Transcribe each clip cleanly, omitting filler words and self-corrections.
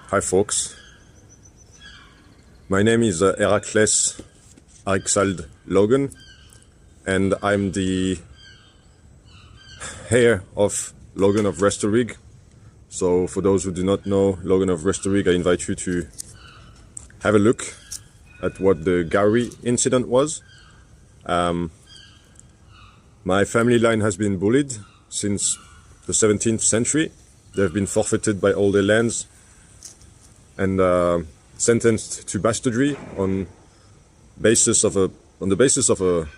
Hi folks, my name is Heracles Arixald Logan, and I'm the heir of Logan of Restorig. So for those who do not know Logan of Restorig, I invite you to have a look at what the Gowrie incident was. My family line has been bullied since the 17th century. They've been forfeited by Auld-Alliance and sentenced to bastardry on the basis of a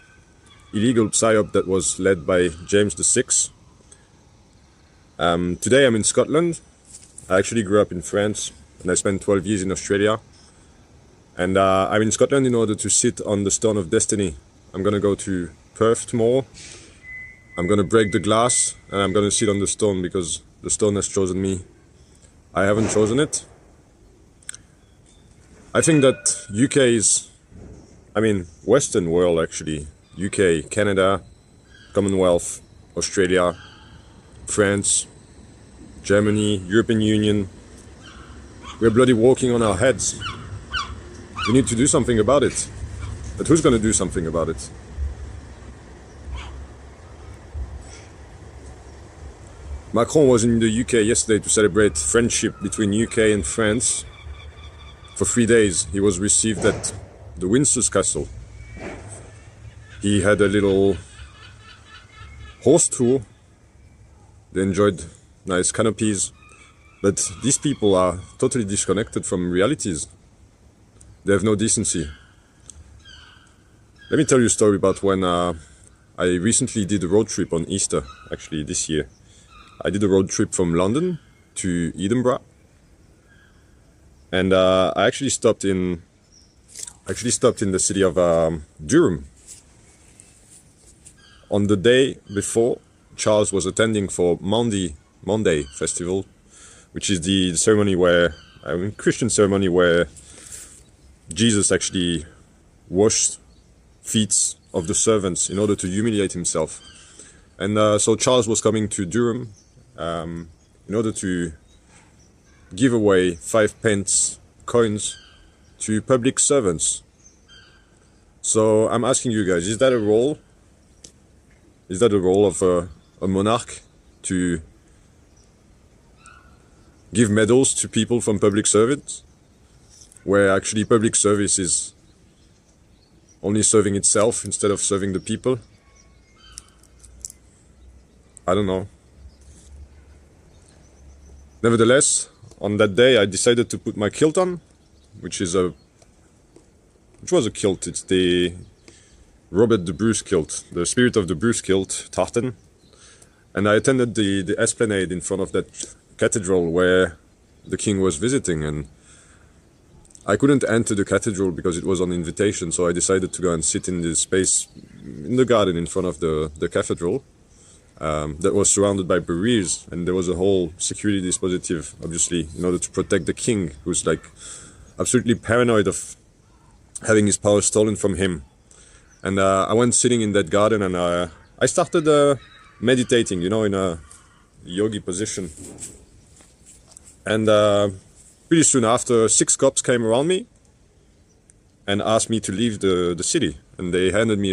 illegal psyop that was led by James VI. Today I'm in Scotland. I actually grew up in France and I spent 12 years in Australia. And I'm in Scotland in order to sit on the Stone of Destiny. I'm gonna go to Perth tomorrow. I'm gonna break the glass and I'm gonna sit on the stone because the stone has chosen me. I haven't chosen it. I think that UK is, Western world actually, UK, Canada, Commonwealth, Australia, France, Germany, European Union, we're bloody walking on our heads. We need to do something about it. But who's going to do something about it? Macron was in the UK yesterday to celebrate friendship between UK and France. For 3 days, he was received at the Windsor's castle. He had a little horse tour. They enjoyed nice canopies. But these people are totally disconnected from realities. They have no decency. Let me tell you a story about when I recently did a road trip on Easter, actually this year. I did a road trip from London to Edinburgh. And I actually stopped in the city of Durham. On the day before, Charles was attending for Monday Festival, which is the ceremony where, Christian ceremony where Jesus actually washed feet of the servants in order to humiliate himself. And so Charles was coming to Durham in order to give away 5p coins to public servants. So I'm asking you guys, is that a role? Is that a role of a monarch to give medals to people from public service, where actually public service is only serving itself instead of serving the people? I don't know. Nevertheless, on that day I decided to put my kilt on, which was a kilt. It's the Robert the Bruce kilt, the Spirit of the Bruce kilt, tartan. And I attended the esplanade in front of that cathedral where the king was visiting, and I couldn't enter the cathedral because it was on invitation, so I decided to go and sit in this space in the garden in front of the cathedral that was surrounded by barriers, and there was a whole security dispositif, obviously, in order to protect the king, who's like absolutely paranoid of having his power stolen from him. And I went sitting in that garden and I started meditating, in a yogi position. And pretty soon after, 6 cops came around me and asked me to leave the city. And they handed me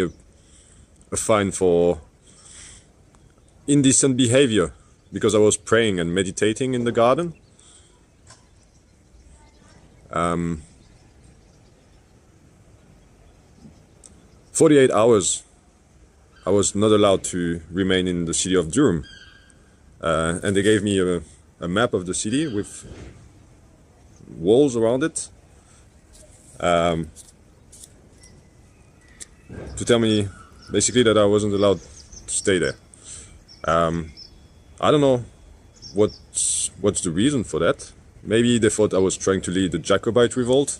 a fine for indecent behavior because I was praying and meditating in the garden. 48 hours I was not allowed to remain in the city of Durham. And they gave me a map of the city with walls around it to tell me basically that I wasn't allowed to stay there. I don't know what's the reason for that. Maybe they thought I was trying to lead the Jacobite revolt.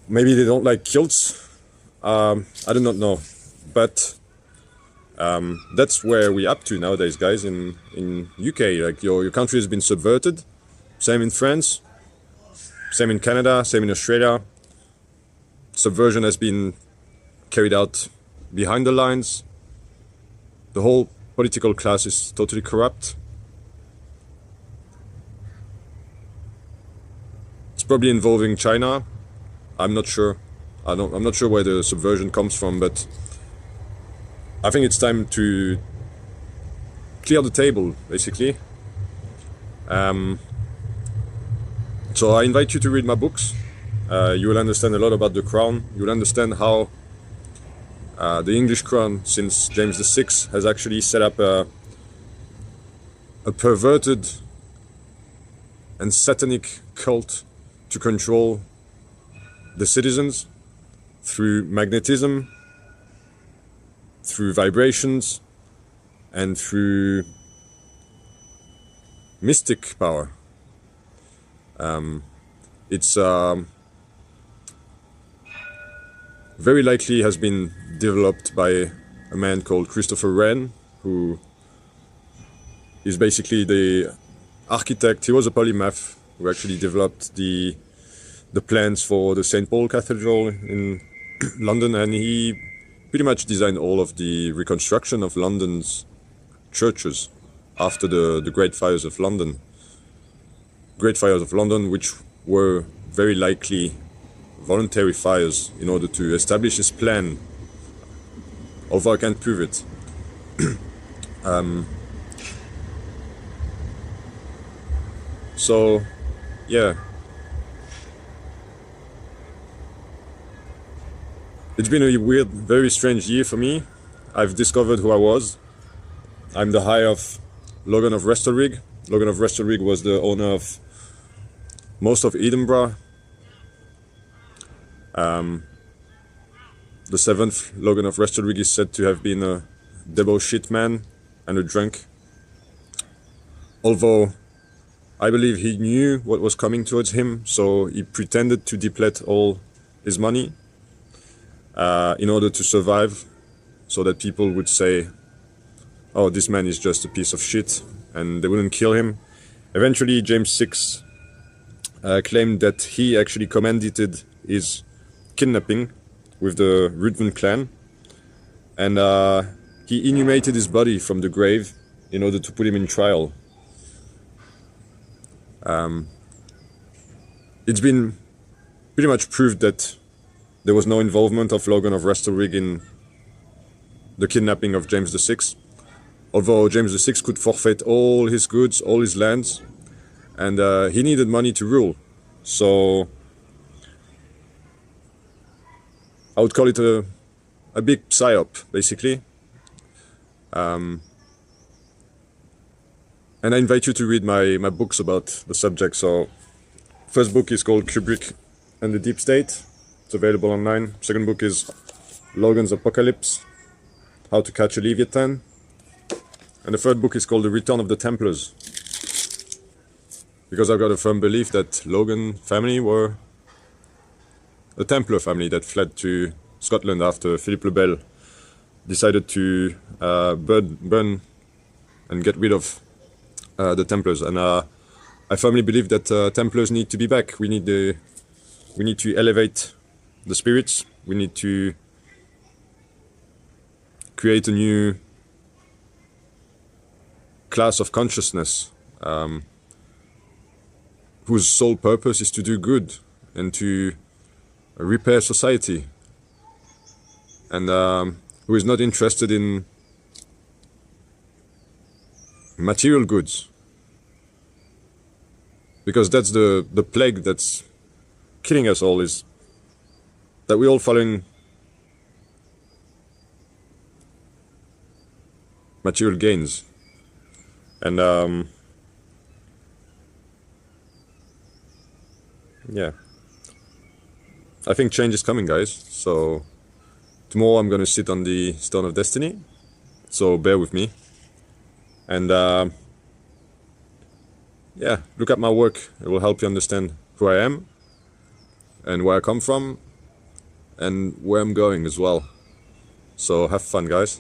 Maybe they don't like kilts. I do not know. But that's where we're up to nowadays, guys, in UK. Like your country has been subverted. Same in France, same in Canada, same in Australia. Subversion has been carried out behind the lines. The whole political class is totally corrupt. probably involving China. I'm not sure. I'm not sure where the subversion comes from, but I think it's time to clear the table, basically. So I invite you to read my books. You will understand a lot about the crown. You will understand how the English crown, since James VI, has actually set up a perverted and satanic cult to control the citizens through magnetism, through vibrations, and through mystic power. It's very likely has been developed by a man called Christopher Wren, who is basically the architect. He was a polymath who actually developed the plans for the St. Paul Cathedral in London, and he pretty much designed all of the reconstruction of London's churches after the Great Fires of London. Great Fires of London, which were very likely voluntary fires in order to establish his plan, although I can't prove it. So, yeah. It's been a weird, very strange year for me. I've discovered who I was. I'm the hire of Logan of Restalrig. Logan of Restalrig was the owner of most of Edinburgh. The seventh Logan of Restalrig is said to have been a debauched man and a drunk. Although I believe he knew what was coming towards him, so he pretended to deplete all his money in order to survive, so that people would say, oh, this man is just a piece of shit, and they wouldn't kill him. Eventually, James VI claimed that he actually commanded his kidnapping with the Ruthven clan, and he inhumated his body from the grave in order to put him in trial. It's been pretty much proved that there was no involvement of Logan of Restalrig in the kidnapping of James VI, although James VI could forfeit all his goods, all his lands, and he needed money to rule. So I would call it a big psyop, basically. And I invite you to read my books about the subject. So, first book is called Kubrick and the Deep State. It's available online. Second book is Logan's Apocalypse, How to Catch a Leviathan. And the third book is called The Return of the Templars, because I've got a firm belief that Logan family were a Templar family that fled to Scotland after Philippe le Bel decided to burn and get rid of the Templars. And I firmly believe that Templars need to be back. We need to elevate the spirits. We need to create a new class of consciousness whose sole purpose is to do good and to repair society, and who is not interested in material goods, because that's the plague that's killing us all, is that we're all following material gains. And yeah, I think change is coming, guys. So tomorrow I'm gonna sit on the Stone of Destiny, so bear with me. And yeah, look at my work. It will help you understand who I am and where I come from and where I'm going as well. So have fun, guys.